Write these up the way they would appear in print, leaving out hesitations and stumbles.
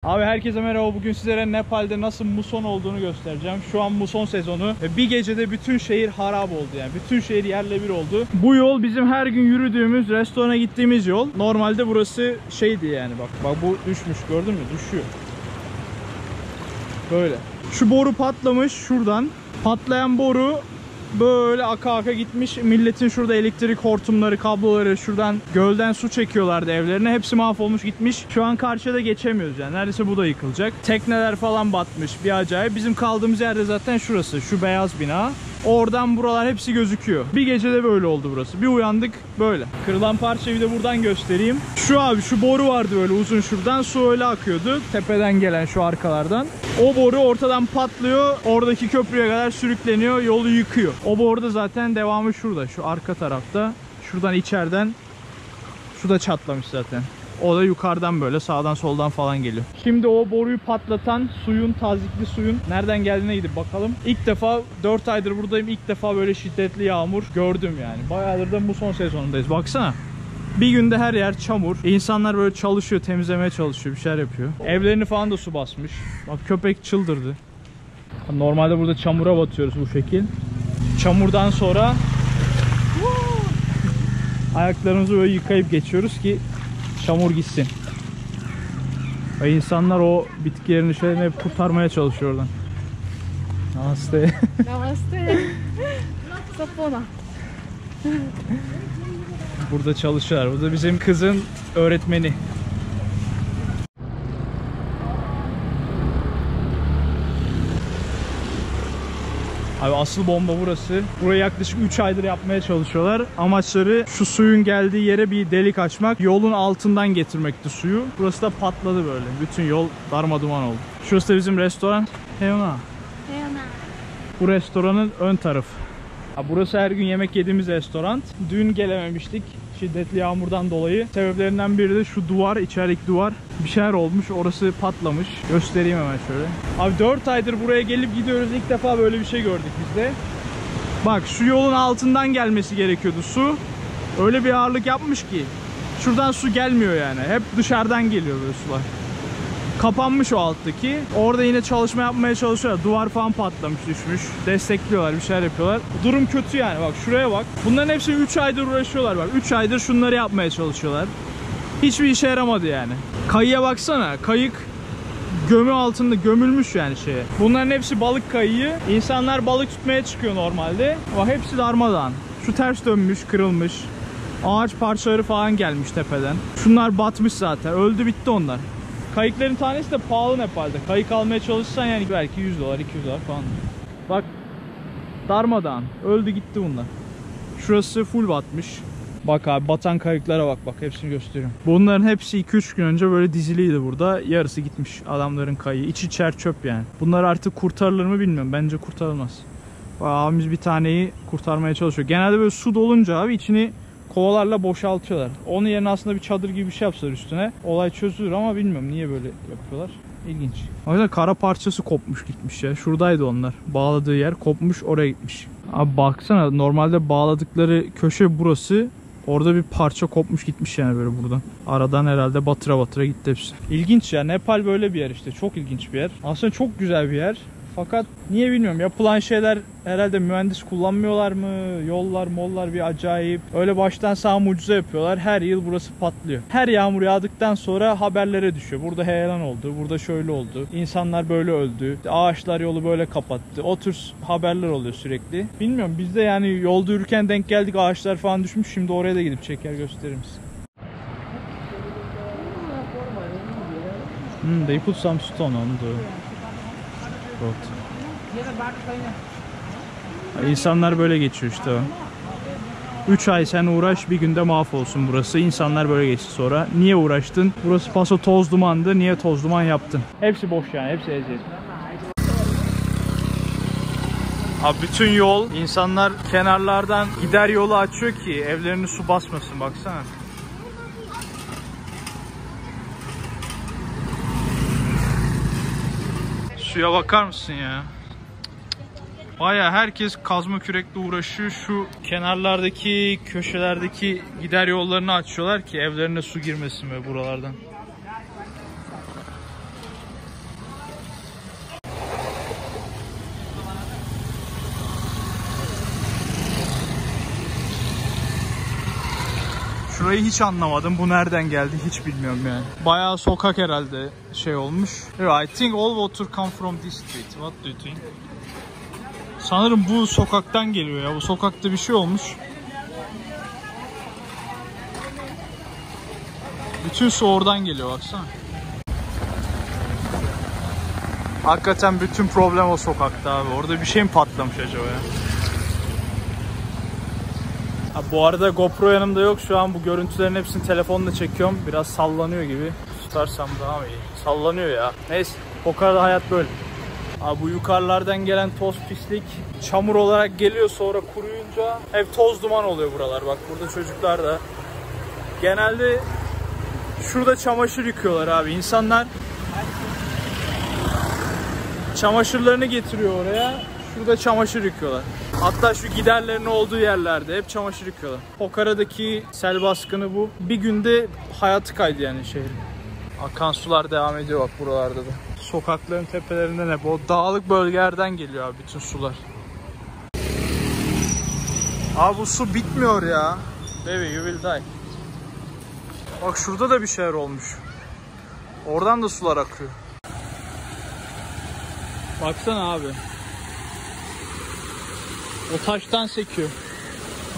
Abi herkese merhaba. Bugün sizlere Nepal'de nasıl muson olduğunu göstereceğim. Şu an muson sezonu ve bir gecede bütün şehir harap oldu yani. Bütün şehir yerle bir oldu. Bu yol bizim her gün yürüdüğümüz, restorana gittiğimiz yol. Normalde burası şeydi yani bak. Bak bu düşmüş, gördün mü? Düşüyor. Böyle. Şu boru patlamış şuradan. Patlayan boru böyle aka gitmiş. Milletin şurada elektrik hortumları, kabloları, şuradan gölden su çekiyorlardı evlerine. Hepsi mahvolmuş gitmiş. Şu an karşıda geçemiyoruz yani. Neredeyse bu da yıkılacak. Tekneler falan batmış. Bir acayip. Bizim kaldığımız yerde zaten şurası. Şu beyaz bina. Oradan buralar hepsi gözüküyor. Bir gecede böyle oldu burası. Bir uyandık böyle. Kırılan parçayı bir de buradan göstereyim. Şu abi şu boru vardı böyle uzun şuradan. Su öyle akıyordu. Tepeden gelen şu arkalardan. O boru ortadan patlıyor. Oradaki köprüye kadar sürükleniyor. Yolu yıkıyor. O boru da zaten devamı şurada. Şu arka tarafta. Şuradan içeriden. Şu da çatlamış zaten. O da yukarıdan böyle sağdan soldan falan geliyor. Şimdi o boruyu patlatan suyun, tazikli suyun nereden geldiğine gidip bakalım. İlk defa 4 aydır buradayım. İlk defa böyle şiddetli yağmur gördüm yani. Bayağıdır da muson sezonundayız. Baksana. Bir günde her yer çamur. İnsanlar böyle çalışıyor, temizlemeye çalışıyor, bir şeyler yapıyor. Evlerini falan da su basmış. Bak köpek çıldırdı. Normalde burada çamura batıyoruz bu şekil. Çamurdan sonra ayaklarımızı böyle yıkayıp geçiyoruz ki çamur gitsin. Ve insanlar o bitkilerin şeylerini hep kurtarmaya çalışıyor oradan. Namaste. Namaste. Sapona. Burada çalışıyorlar. Bu da bizim kızın öğretmeni. Abi asıl bomba burası. Burayı yaklaşık 3 aydır yapmaya çalışıyorlar. Amaçları şu suyun geldiği yere bir delik açmak. Yolun altından getirmekti suyu. Burası da patladı böyle. Bütün yol darmaduman oldu. Şurası da bizim restoran. Heyona. Bu restoranın ön tarafı. Burası her gün yemek yediğimiz restoran. Dün gelememiştik şiddetli yağmurdan dolayı. Sebeplerinden biri de şu duvar, içerideki duvar bir şeyler olmuş. Orası patlamış. Göstereyim hemen şöyle. Abi 4 aydır buraya gelip gidiyoruz. İlk defa böyle bir şey gördük biz de. Bak şu yolun altından gelmesi gerekiyordu su. Öyle bir ağırlık yapmış ki. Şuradan su gelmiyor yani. Hep dışarıdan geliyor böyle sular. Kapanmış o alttaki. Orada yine çalışma yapmaya çalışıyorlar. Duvar falan patlamış, düşmüş. Destekliyorlar, bir şeyler yapıyorlar. Durum kötü yani. Bak şuraya bak. Bunların hepsi 3 aydır uğraşıyorlar bak. 3 aydır şunları yapmaya çalışıyorlar. Hiçbir işe yaramadı yani. Kayıya baksana. Kayık gömü altında gömülmüş yani şeye. Bunların hepsi balık kayığı. İnsanlar balık tutmaya çıkıyor normalde. Ama hepsi darmadağın. Şu ters dönmüş, kırılmış. Ağaç parçaları falan gelmiş tepeden. Şunlar batmış zaten. Öldü bitti onlar. Kayıkların tanesi de pahalı Nepal'de. Kayık almaya çalışsan yani belki 100 dolar, 200 dolar falan. Bak darmadağın. Öldü gitti bunlar. Şurası full batmış. Bak abi batan kayıklara bak hepsini gösteriyorum. Bunların hepsi 2-3 gün önce böyle diziliydi burada. Yarısı gitmiş adamların kayığı. İçi çer çöp yani. Bunlar artık kurtarılır mı bilmiyorum. Bence kurtarılmaz. Bak, abimiz bir taneyi kurtarmaya çalışıyor. Genelde böyle su dolunca abi içini kovalarla boşaltıyorlar. Onun yerine aslında bir çadır gibi bir şey yapsalar üstüne olay çözülür ama bilmiyorum niye böyle yapıyorlar. İlginç. O yüzden kara parçası kopmuş gitmiş ya. Şuradaydı onlar. Bağladığı yer kopmuş, oraya gitmiş. Abi baksana normalde bağladıkları köşe burası. Orada bir parça kopmuş gitmiş yani böyle buradan. Aradan herhalde batıra batıra gitti hepsi. İlginç ya. Nepal böyle bir yer işte. Çok ilginç bir yer. Aslında çok güzel bir yer. Fakat niye bilmiyorum. Yapılan şeyler herhalde mühendis kullanmıyorlar mı? Yollar mollar bir acayip. Öyle baştan sağ mucize yapıyorlar. Her yıl burası patlıyor. Her yağmur yağdıktan sonra haberlere düşüyor. Burada heyelan oldu. Burada şöyle oldu. İnsanlar böyle öldü. Ağaçlar yolu böyle kapattı. O tür haberler oluyor sürekli. Bilmiyorum. Biz de yani yolda yürürken denk geldik. Ağaçlar falan düşmüş. Şimdi oraya da gidip çeker gösteririz. They put some stone on the road. İnsanlar böyle geçiyor işte. 3 ay sen uğraş, bir günde mahvolsun burası. İnsanlar böyle geçti sonra. Niye uğraştın? Burası paso toz dumandı. Niye toz duman yaptın? Hepsi boş yani. Hepsi eziyet. Abi bütün yol, insanlar kenarlardan gider yolu açıyor ki evlerini su basmasın. Baksana. Suya bakar mısın ya? Baya herkes kazma kürekle uğraşıyor. Şu kenarlardaki, köşelerdeki gider yollarını açıyorlar ki evlerine su girmesin böyle buralardan. Burayı hiç anlamadım. Bu nereden geldi hiç bilmiyorum yani. Bayağı sokak herhalde şey olmuş. I think all water come from this street. What do you think? Sanırım bu sokaktan geliyor ya. Bu sokakta bir şey olmuş. Bütün su oradan geliyor baksana. Hakikaten bütün problem o sokakta abi. Orada bir şey mi patlamış acaba ya? Ha, bu arada GoPro yanımda yok. Şu an bu görüntülerin hepsini telefonla çekiyorum. Biraz sallanıyor gibi. Tutarsam daha mı iyi? Sallanıyor ya. Neyse. O kadar hayat böyle. Abi bu yukarılardan gelen toz pislik çamur olarak geliyor, sonra kuruyunca hep toz duman oluyor buralar. Bak burada çocuklar da genelde şurada çamaşır yıkıyorlar abi. İnsanlar çamaşırlarını getiriyor oraya. Şurada çamaşır yıkıyorlar. Hatta şu giderlerin olduğu yerlerde hep çamaşır yıkıyorlar. Pokara'daki sel baskını bu. Bir günde hayatı kaydı yani şehrin. Akan sular devam ediyor bak buralarda da. Sokakların tepelerinden hep o dağlık bölgelerden geliyor abi bütün sular. Abi bu su bitmiyor ya. Baby you will die. Bak şurada da bir şeyler olmuş. Oradan da sular akıyor. Baksana abi. O taştan sekiyor.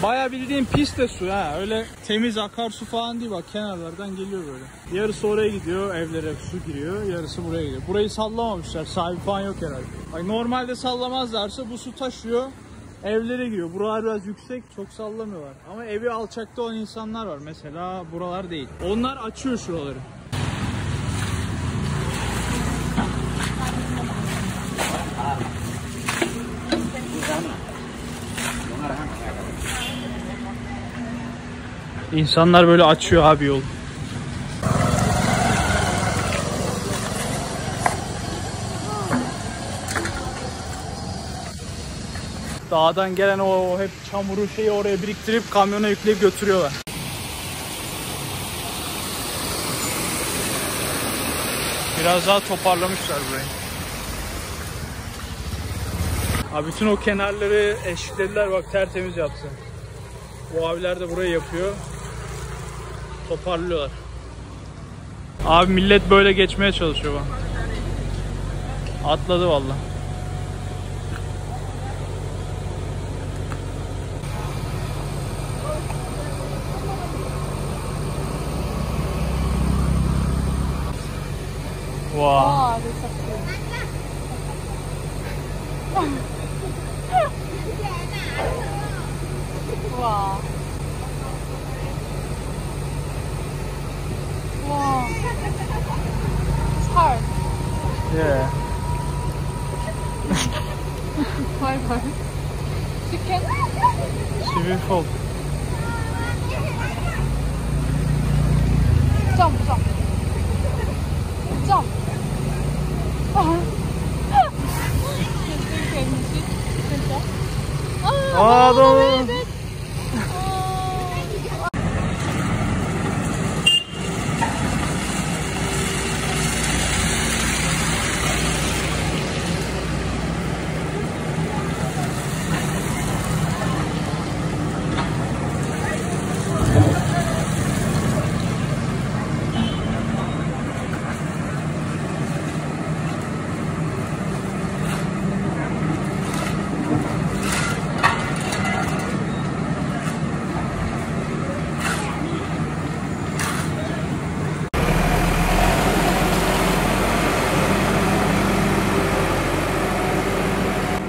Bayağı bildiğin pis de su ha. Öyle temiz akarsu falan değil, bak kenarlardan geliyor böyle. Yarısı oraya gidiyor, evlere su giriyor, yarısı buraya gidiyor. Burayı sallamamışlar, sahibi falan yok herhalde. Bak normalde sallamazlarsa bu su taşıyor, evlere giriyor. Buralar biraz yüksek, çok sallamıyorlar. Ama evi alçakta olan insanlar var mesela, buralar değil. Onlar açıyor şuraları. İnsanlar böyle açıyor abi yol. Dağdan gelen o hep çamuru şeyi oraya biriktirip kamyona yükleyip götürüyorlar. Biraz daha toparlamışlar burayı. Abi bütün o kenarları eşitlediler, bak tertemiz yaptı. Bu abiler de burayı yapıyor. Toparlıyorlar. Abi millet böyle geçmeye çalışıyor bana. Atladı vallahi. Wow. Wow. Wow. It's hard. Yeah. Why hard? Chicken? She will fall. Jump, jump. Jump. Aa, doğru.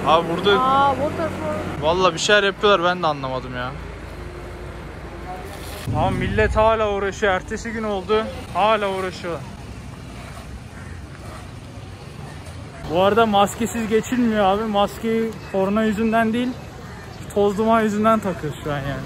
Abi burada vallahi bir şeyler yapıyorlar, ben de anlamadım ya. Ama millet hala uğraşıyor. Ertesi gün oldu. Hala uğraşıyorlar. Bu arada maskesiz geçilmiyor abi. Maskeyi korona yüzünden değil, toz duman yüzünden takıyoruz şu an yani.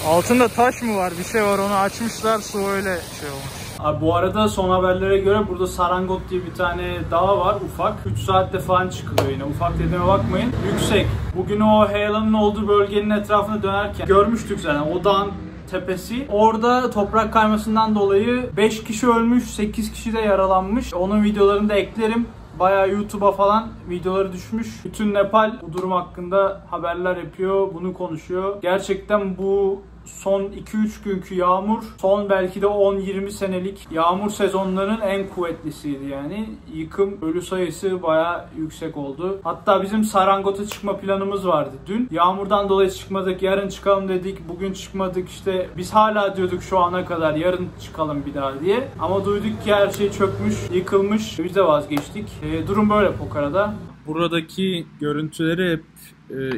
Altında taş mı var? Bir şey var, onu açmışlar, su öyle şey olmuş. Abi bu arada son haberlere göre burada Sarangot diye bir tane dağ var, ufak. 3 saatte falan çıkılıyor yine. Ufak dediğime bakmayın. Yüksek. Bugün o heyelanın olduğu bölgenin etrafında dönerken görmüştük zaten. O dağın tepesi. Orada toprak kaymasından dolayı 5 kişi ölmüş, 8 kişi de yaralanmış. Onun videolarını da eklerim. bayağı YouTube'a falan videoları düşmüş. Bütün Nepal bu durum hakkında haberler yapıyor, bunu konuşuyor. Gerçekten bu son 2-3 günkü yağmur, son belki de 10-20 senelik yağmur sezonlarının en kuvvetlisiydi yani. Yıkım, ölü sayısı bayağı yüksek oldu. Hatta bizim Sarangot'a çıkma planımız vardı dün. Yağmurdan dolayı çıkmadık, yarın çıkalım dedik, bugün çıkmadık işte. Biz hala diyorduk şu ana kadar yarın çıkalım bir daha diye. Ama duyduk ki her şey çökmüş, yıkılmış. Biz de vazgeçtik. Durum böyle Pokara'da. Buradaki görüntüleri hep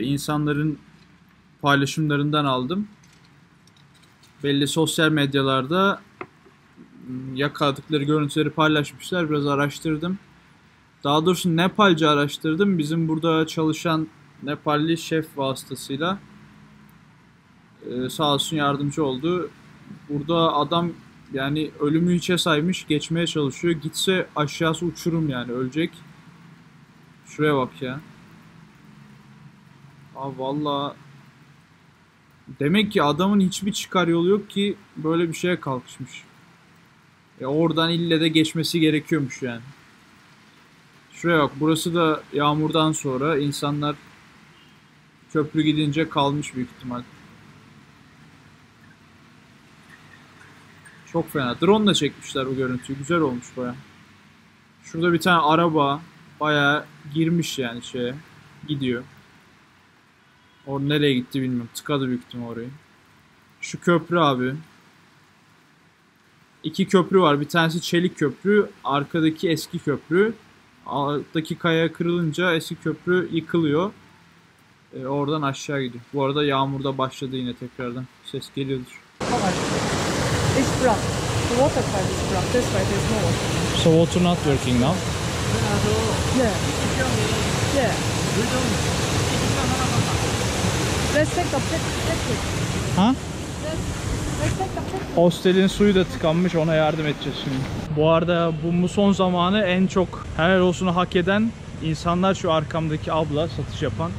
insanların paylaşımlarından aldım. Belli sosyal medyalarda yakaladıkları görüntüleri paylaşmışlar. Biraz araştırdım. Daha doğrusu Nepalce araştırdım. Bizim burada çalışan Nepalli şef vasıtasıyla sağ olsun yardımcı oldu. Burada adam yani ölümü hiçe saymış, geçmeye çalışıyor. Gitse aşağısı uçurum yani, ölecek. Şuraya bak ya. Aa vallahi demek ki adamın hiçbir çıkar yolu yok ki böyle bir şeye kalkışmış. Oradan ille de geçmesi gerekiyormuş yani. Şuraya bak, burası da yağmurdan sonra insanlar köprü gidince kalmış büyük ihtimal. Çok fena. Drone da çekmişler bu görüntüyü. Güzel olmuş baya. Şurada bir tane araba baya girmiş yani şeye. Gidiyor. O nereye gitti bilmiyorum. Tıkadı büyük ihtimal orayı. Şu köprü abi. 2 köprü var. Bir tanesi çelik köprü. Arkadaki eski köprü. Alttaki kaya kırılınca eski köprü yıkılıyor. Oradan aşağı gidiyor. Bu arada yağmurda başladı yine tekrardan. Ses geliyordur. It's blocked. The water pipe is blocked. That's why there's no water. So water not working now? Yeah. Yeah. Let's take the picture. Ha? Let's take the picture. Hostelin suyu da tıkanmış, ona yardım edeceğiz şimdi. Bu arada bu muson zamanı en çok helal olsunu hak eden insanlar şu arkamdaki abla, satış yapan.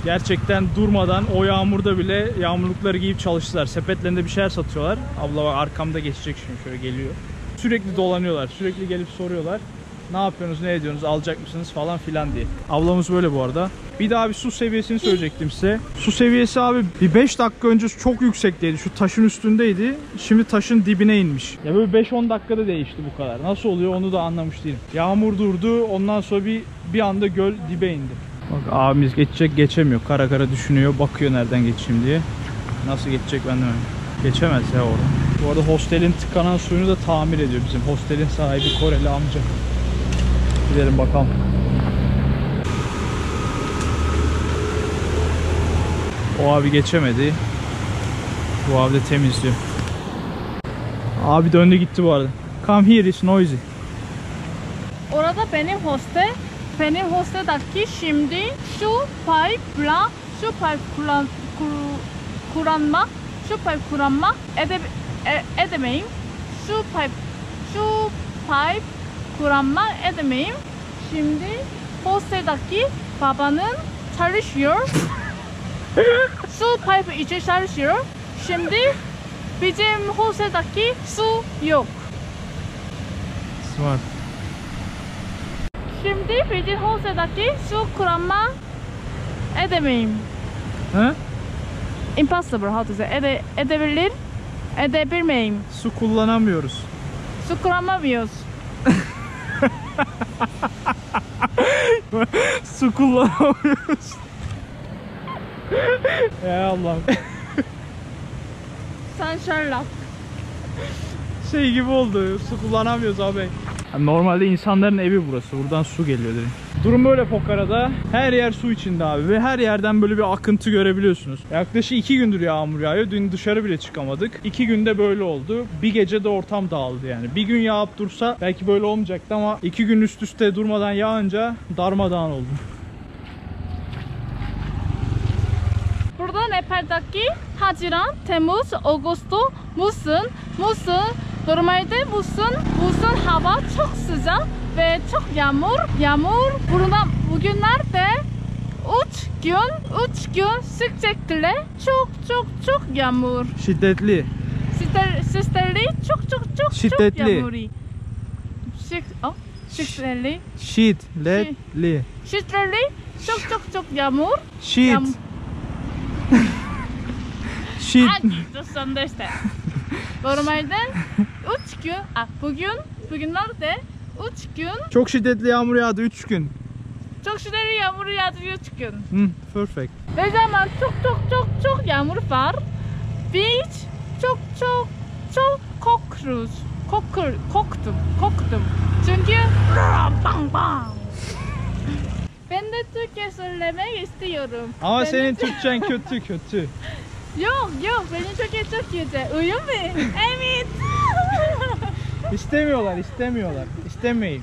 Gerçekten durmadan o yağmurda bile yağmurlukları giyip çalıştılar. Sepetlerinde bir şeyler satıyorlar. Abla bak arkamda geçecek şimdi, şöyle geliyor. Sürekli dolanıyorlar, sürekli gelip soruyorlar. Ne yapıyorsunuz, ne ediyorsunuz, alacak mısınız falan filan diye. Ablamız böyle bu arada. Bir daha bir su seviyesini söyleyecektim size. Su seviyesi abi bir 5 dakika önce çok yüksekteydi. Şu taşın üstündeydi. Şimdi taşın dibine inmiş. Ya böyle 5-10 dakikada değişti bu kadar. Nasıl oluyor onu da anlamış değilim. Yağmur durdu. Ondan sonra bir anda göl dibe indi. Bak abimiz geçecek, geçemiyor. Kara kara düşünüyor. Bakıyor nereden geçeyim diye. Nasıl geçecek ben de bilmiyorum. Geçemez ya orada. Bu arada hostelin tıkanan suyunu da tamir ediyor bizim hostelin sahibi Koreli amca. Gidelim bakalım. O abi geçemedi. Bu abi de temizliyor. Abi döndü gitti bu arada. Come here, it's noisy. Orada benim hosteldaki şimdi şu pipe'la şu pipe kullanmak edemeyim. Şu pipe kullanmak edemeyim. Şimdi hosteldaki babanın çalışıyor. Su pipe için çalışıyor. Şimdi bizim hosteldaki su yok. Smart. Şimdi bizim hosteldaki su kullanmak edemeyim. He? Impossible, how to say? Edebilmeyim. Su kullanamıyoruz. Su kullanamıyoruz. Su kullanamıyoruz. Ya Allah'ım. Sen Sherlock. Şey gibi oldu. Su kullanamıyoruz abi. Yani normalde insanların evi burası. Buradan su geliyor direkt. Durum böyle Pokara'da. Her yer su içinde abi. Ve her yerden böyle bir akıntı görebiliyorsunuz. Yaklaşık 2 gündür yağmur yağıyor. Dün dışarı bile çıkamadık. 2 günde böyle oldu. Bir gecede ortam dağıldı yani. Bir gün yağıp dursa belki böyle olmayacaktı ama 2 gün üst üste durmadan yağınca darmadağın oldu. Burada Nepal'daki Haziran, Temmuz, Ağustos normalde musun hava çok sıcak ve çok yağmur bugünlerde 3 gün sürekli çok yağmur. Şiddetli. Şiddetli çok Şiddetli. yağmur. Şitreli. Şiddetli. Şitreli. Çok yağmur. Şid. Yağmur. Şid. Just understand. Normalde 3 gün, bugünlerde 3 gün Çok şiddetli yağmur yağdı 3 gün. çok şiddetli yağmur yağdı 3 gün. Perfect. Ne zaman çok yağmur var. Biz çok koktum. Çünkü bang bang. Ben de Türkçe söylemek istiyorum. Ama Benim- senin Türkçen kötü. Yok benim Türkçe çok kötü. Uyum mu? Evet. İstemiyorlar. İstemeyin.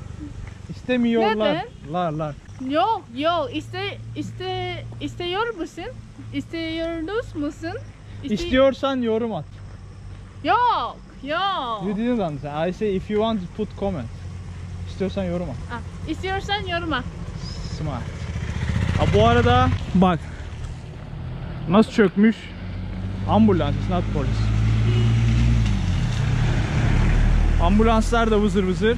İstemiyorlar. Neden? Lar. Yok istiyor musun? İstiyoruz musun? İstiyorsan yorum at. Yok. You didn't understand. I say if you want to put comment. İstiyorsan yorum at. İstiyorsan yoruma. Smart. Bu arada bak. Nasıl çökmüş? Ambulans, it's not polis. Ambulanslar da vızır.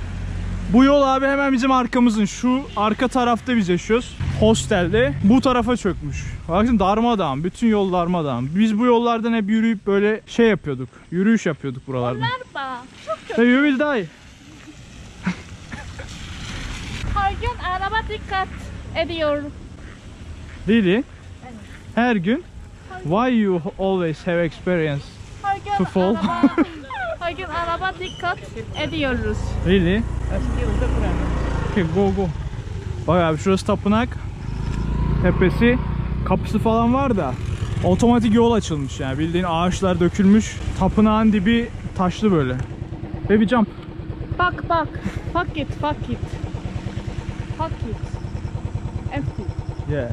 Bu yol abi hemen bizim arkamızın. Şu arka tarafta biz yaşıyoruz. Hostelde. Bu tarafa çökmüş. Bakın darmadağın. Bütün yol darmadağın. Biz bu yollardan hep yürüyüp böyle şey yapıyorduk. Yürüyüş yapıyorduk buralarda. Onlar bak. Çok kötü. You will die. Her gün araba dikkat ediyor. Really? Her gün. Why you always have experience? To fall. Her gün araba dikkat ediyoruz. Really? Okay, go. Bak abi şurası tapınak. Tepesi. Kapısı falan var da. Otomatik yol açılmış yani. Bildiğin ağaçlar dökülmüş. Tapınağın dibi taşlı böyle. Baby jump. Bak. Fuck it. Empty. Yeah.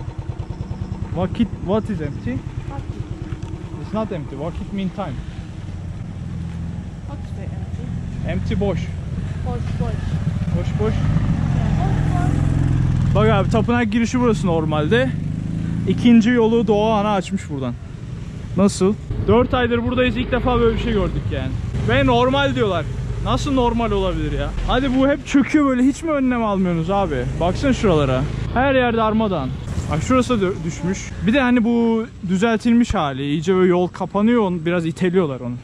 What is empty? Fuck it. It's not empty. Vakit mean time. What's the empty? Empty boş. Boş. Boş. Bak abi tapınak girişi burası normalde. İkinci yolu Doğa Ana açmış buradan. Nasıl? 4 aydır buradayız, ilk defa böyle bir şey gördük yani. Ve normal diyorlar. Nasıl normal olabilir ya? Hadi bu hep çöküyor böyle, hiç mi önlem almıyorsunuz abi? Baksana şuralara. Her yer darmadağın. Bak şurası da düşmüş. Bir de hani bu düzeltilmiş hali. İyice böyle yol kapanıyor, biraz iteliyorlar onu.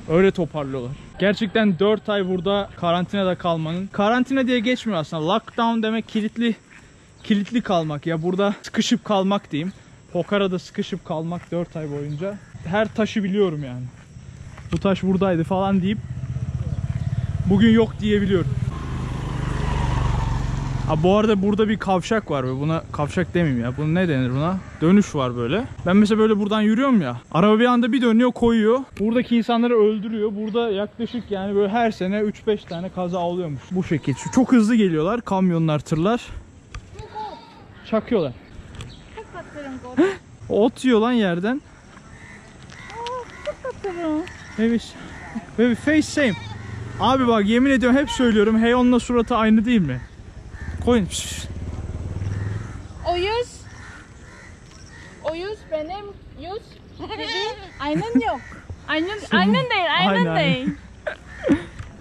Öyle toparlıyorlar. Gerçekten 4 ay burada karantinada kalmanın. Karantina diye geçmiyor aslında. Lockdown demek kilitli kalmak. Ya burada sıkışıp kalmak diyeyim. Pokhara'da sıkışıp kalmak 4 ay boyunca. Her taşı biliyorum yani. Bu taş buradaydı falan deyip bugün yok diyebiliyorum. Bu arada burada bir kavşak var. Buna kavşak demeyeyim ya. Bunun ne denir buna? Dönüş var böyle. Ben mesela böyle buradan yürüyorum ya. Araba bir anda bir dönüyor, koyuyor. Buradaki insanları öldürüyor. Burada yaklaşık yani böyle her sene 3-5 tane kaza oluyormuş. Bu şekil. Çok hızlı geliyorlar. Kamyonlar, tırlar. Çakıyorlar. Ot yiyor lan yerden. Baby face same. Abi bak yemin ediyorum hep söylüyorum. Heyon'la suratı aynı değil mi? Koyun. O yüz benim yüz gibi aynen yok. Aynen değil.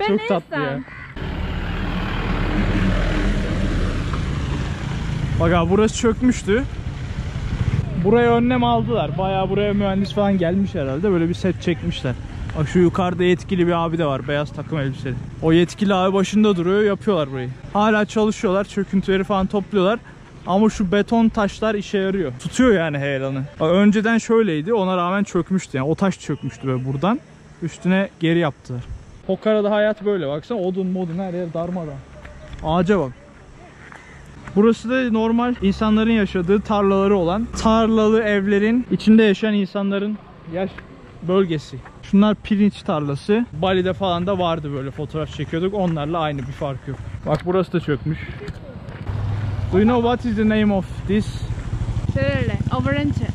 Ben Çok tatlı ya. Bak abi burası çökmüştü. Buraya önlem aldılar. Bayağı buraya mühendis falan gelmiş herhalde. Böyle bir set çekmişler. Bak şu yukarıda yetkili bir abi de var. Beyaz takım elbiseli. O yetkili abi başında duruyor. Yapıyorlar burayı. Hala çalışıyorlar. Çöküntüleri falan topluyorlar. Ama şu beton taşlar işe yarıyor. Tutuyor yani heyelanı. Önceden şöyleydi. Ona rağmen çökmüştü. Yani o taş çökmüştü böyle buradan. Üstüne geri yaptılar. Pokhara'da hayat böyle. Baksana odun modun her yer darmadan. Ağaca bak. Burası da normal insanların yaşadığı tarlaları olan tarlalı evlerin içinde yaşayan insanların yaş bölgesi. Şunlar pirinç tarlası. Bali'de falan da vardı, böyle fotoğraf çekiyorduk. Onlarla aynı, bir fark yok. Bak burası da çökmüş. Do you know what is the name of this? Şöyle, avalanche.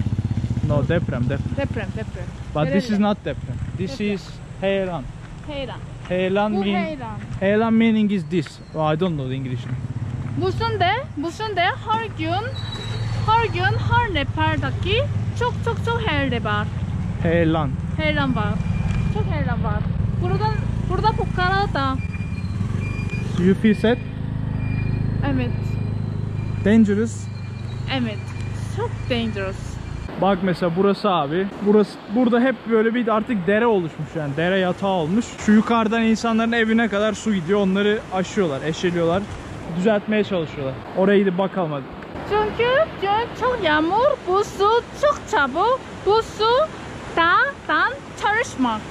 No, deprem. But this is not deprem. This is heyelan. Heyelan. Bu heyelan. Heyelan meaning is this. Oh, I don't know the English. Busun de her gün her Nepal'daki çok heyelan var. Heyelan. Heyelan var. Çok heyelan var. Burada Pokhara'da. So you feel sad? Evet. Dangerous. Evet. Çok dangerous. Bak mesela burası abi. Burada hep böyle bir artık dere oluşmuş yani. Dere yatağı olmuş. Şu yukarıdan insanların evine kadar su gidiyor. Onları aşıyorlar, eşeliyorlar. Düzeltmeye çalışıyorlar. Oraya gidip bakalım hadi. Çünkü çok yağmur, bu su çok çabuk, bu su dağdan çalışmak.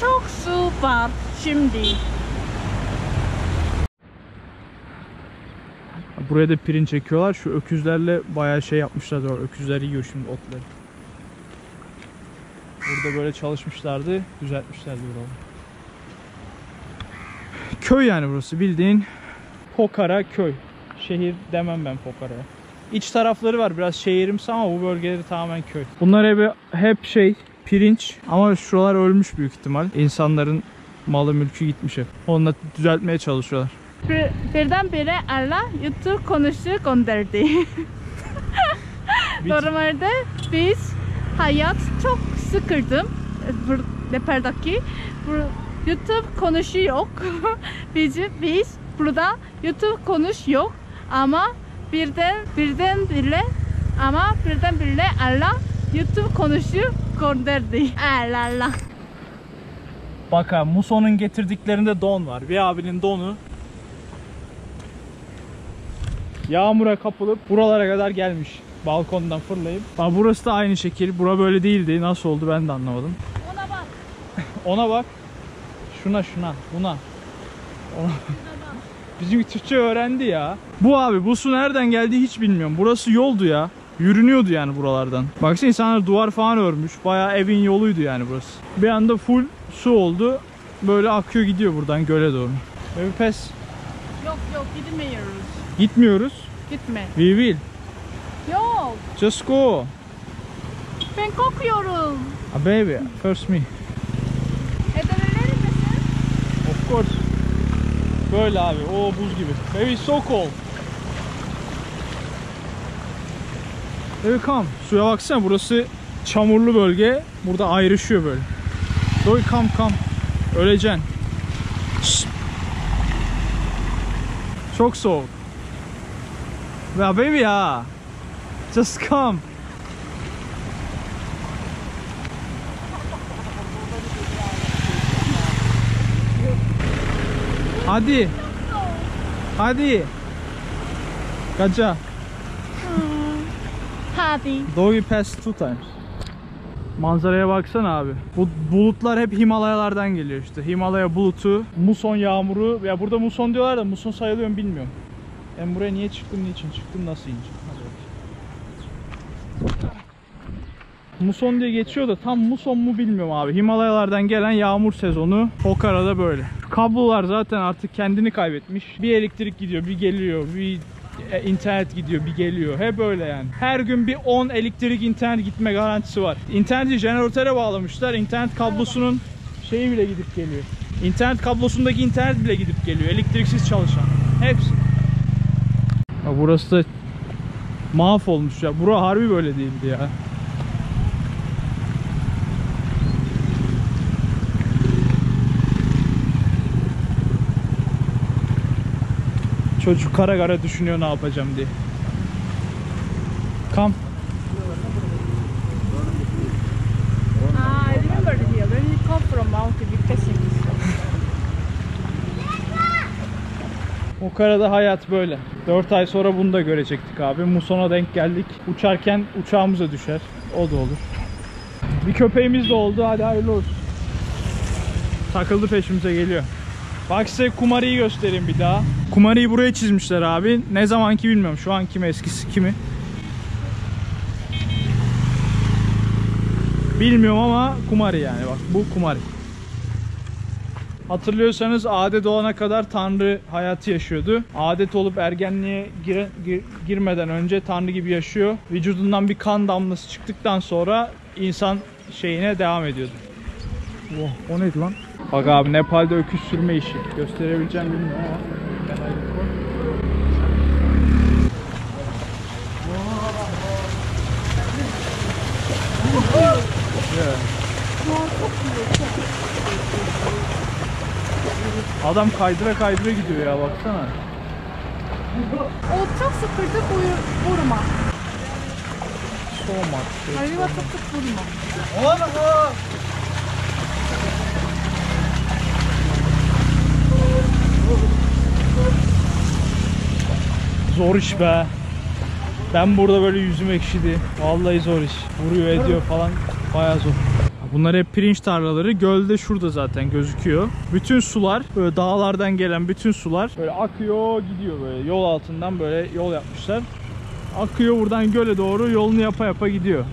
Çok su var şimdi. Buraya da pirinç ekiyorlar. Şu öküzlerle bayağı şey yapmışlar. Öküzler yiyor şimdi otları. Burada böyle çalışmışlardı. Düzeltmişlerdi buraları. Köy yani burası. Bildiğin Pokhara köy. Şehir demem ben Pokhara'ya. İç tarafları var biraz şehirimsi ama bu bölgeleri tamamen köy. Bunlar hep pirinç ama şuralar ölmüş büyük ihtimal. İnsanların malı mülkü gitmiş hep. Onunla düzeltmeye çalışıyorlar. Birdenbire Allah YouTube konuşu gönderdi. Normalde biz hayat çok sıkıldım. Nepal'daki YouTube konuşu yok. biz burada YouTube konuş yok ama birdenbire Allah YouTube konuşu gönderdi. Allah. Bak abi Muson'un getirdiklerinde don var. Bir abinin donu yağmura kapılıp buralara kadar gelmiş. Balkondan fırlayıp. Bak burası da aynı şekil. Bura böyle değildi. Nasıl oldu ben de anlamadım. Ona bak. Ona bak. Şuna. Buna. Bizim Türkçe öğrendi ya. Bu su nereden geldiği hiç bilmiyorum. Burası yoldu ya. Yürünüyordu yani buralardan. Baksana insanlar duvar falan örmüş. Bayağı evin yoluydu yani burası. Bir anda full su oldu. Böyle akıyor gidiyor buradan göle doğru. Baby pes. Yok gitmiyoruz. Gitmiyoruz. Gitme. We will. Yok. Just go. Ben korkuyorum. Baby, first me. Edebilir misin? Of course. Böyle abi. O buz gibi. Baby so cold. Baby come. Suya baksana burası çamurlu bölge. Burada ayrışıyor böyle. Baby come. Öleceksin. Şşt. Çok soğuk. Ya baby ya. Just come. Hadi. Kaça. Hadi. Doggy passed 2 times. Manzaraya baksana abi. Bu bulutlar hep Himalayalardan geliyor işte. Himalaya bulutu, muson yağmuru. Ya burada muson diyorlar da muson sayılıyor mu bilmiyorum. Ben buraya niye çıktım, niçin çıktım, nasıl ineceğim? Muson diye geçiyor da tam muson mu bilmiyorum abi. Himalayalardan gelen yağmur sezonu Pokhara'da böyle. Kablolar zaten artık kendini kaybetmiş. Bir elektrik gidiyor, bir geliyor, bir internet gidiyor, bir geliyor. Hep böyle yani. Her gün bir 10 elektrik internet gitme garantisi var. İnterneti jeneratöre bağlamışlar. İnternet kablosunun şeyi bile gidip geliyor. İnternet kablosundaki internet bile gidip geliyor. Elektriksiz çalışan. Hepsi. Ya burası da mahvolmuş ya. Bura harbi böyle değildi ya. Çocuk kara düşünüyor ne yapacağım diye. Come. I remember here when we come from Mount Victoria. Pokhara'da hayat böyle. 4 ay sonra bunu da görecektik abi. Muson'a denk geldik. Uçarken uçağımıza düşer. O da olur. Bir köpeğimiz de oldu. Hadi hayırlı olsun. Takıldı peşimize geliyor. Bak size Kumari'yi göstereyim bir daha. Kumari'yi buraya çizmişler abi. Ne zamanki bilmiyorum. Şu an kimi, eskisi kimi. Bilmiyorum ama Kumari yani bak. Bu Kumari. Hatırlıyorsanız adet olana kadar Tanrı hayatı yaşıyordu. Adet olup ergenliğe girmeden önce Tanrı gibi yaşıyor. Vücudundan bir kan damlası çıktıktan sonra insan şeyine devam ediyordu. Oh, o neydi lan? Bak abi Nepal'de öküz sürme işi. Gösterebileceğim bilmiyorum ama. Adam kaydıra kaydıra gidiyor ya, baksana. O çok sıkıntı vurma. So much. Hayva çok sık vurma. Zor iş be. Ben burada böyle yüzüm ekşidi. Vallahi zor iş. Vuruyor ediyor falan. Bayağı zor. Bunlar hep pirinç tarlaları. Gölde şurada zaten gözüküyor. Bütün sular, böyle dağlardan gelen bütün sular böyle akıyor gidiyor böyle. Yol altından böyle yol yapmışlar. Akıyor buradan göle doğru, yolunu yapa yapa gidiyor.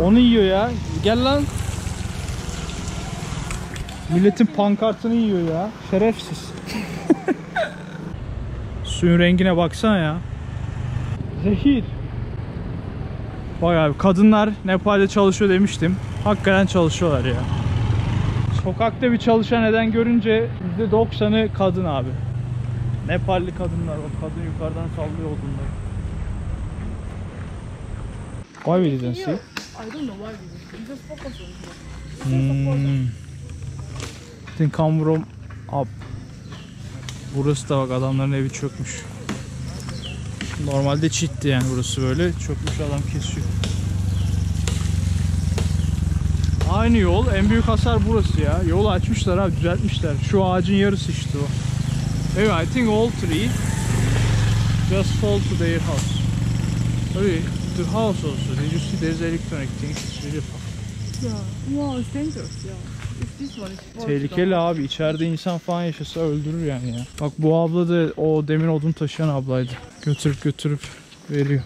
Onu yiyor ya. Gel lan. Milletin pankartını yiyor ya. Şerefsiz. Suyun rengine baksana ya. Zehir. Bayağı kadınlar Nepal'de çalışıyor demiştim. Hakikaten çalışıyorlar ya. Sokakta bir çalışan neden görünce %90'ı kadın abi. Nepalli kadınlar. O kadın yukarıdan sallıyor odunları. Why we didn't see? I don't know why we just focus on it. I think come from up. Burası da bak, adamların evi çökmüş. Normalde çitti yani burası böyle. Çökmüş, adam kesiyor. Aynı yol. En büyük hasar burası ya. Yolu açmışlar abi, düzeltmişler. Şu ağacın yarısı işte o. Evet, I think all three just fall to their house. Okay, the house also. Did you see there's electronic things? It's really fun. Yeah, wow, it's dangerous. Yeah. If this one is Tehlikeli abi. İçeride insan falan yaşasa öldürür yani ya. Bak bu abla da o demir odun taşıyan ablaydı. Götürüp veriyor.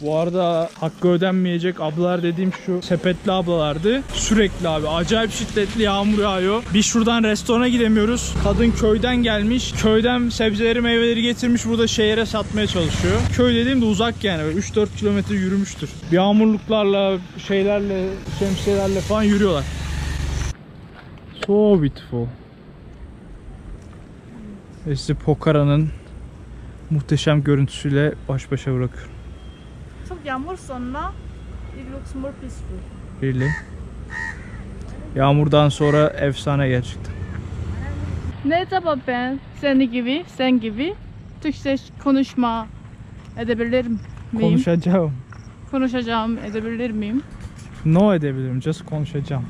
Bu arada hakkı ödenmeyecek ablalar dediğim şu sepetli ablalardı. Sürekli abi acayip şiddetli yağmur yağıyor. Biz şuradan restorana gidemiyoruz. Kadın köyden gelmiş. Köyden sebzeleri meyveleri getirmiş, burada şehre satmaya çalışıyor. Köy dediğim de uzak yani. 3-4 kilometre yürümüştür. Yağmurluklarla, şeylerle, şemsiyelerle falan yürüyorlar. So beautiful. Ve sizi Pokhara'nın muhteşem görüntüsüyle baş başa bırakıyorum. çok yağmur sonra it looks more peaceful. Really? Yağmurdan sonra efsane gerçekten. Ne zaman ben sen gibi Türkçe konuşma edebilir miyim? Konuşacağım. Edebilir miyim? No edebilirim. Just konuşacağım.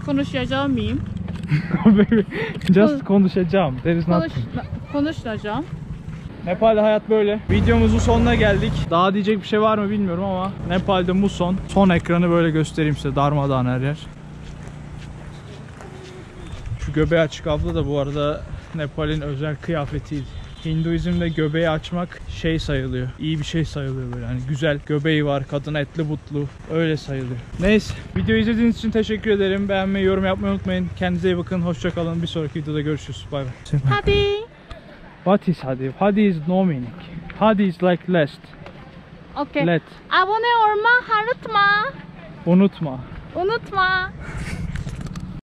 Konuşacağım mıyım? Just konuşacağım. There is nothing. Konuşacağım. Nepal'de hayat böyle. Videomuzun sonuna geldik. Daha diyecek bir şey var mı bilmiyorum ama Nepal'de muson. Son ekranı böyle göstereyim size. Darmadağın her yer. Şu göbeği açık abla da bu arada Nepal'in özel kıyafetiydi. Hinduizm'de göbeği açmak şey sayılıyor. İyi bir şey sayılıyor böyle. Hani güzel göbeği var, kadın etli butlu, öyle sayılıyor. Neyse, videoyu izlediğiniz için teşekkür ederim. Beğenmeyi, yorum yapmayı unutmayın. Kendinize iyi bakın. Hoşça kalın. Bir sonraki videoda görüşürüz. Bay bay. Hadi. What is hadi? Hadi is no meaning. Hadi is like last. Okay. Let. Abone olmayı Unutma. unutma.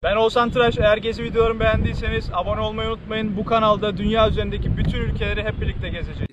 Ben Oğuzhan Tıraş. Eğer gezi videolarımı beğendiyseniz abone olmayı unutmayın. Bu kanalda dünya üzerindeki bütün ülkeleri hep birlikte gezeceğiz.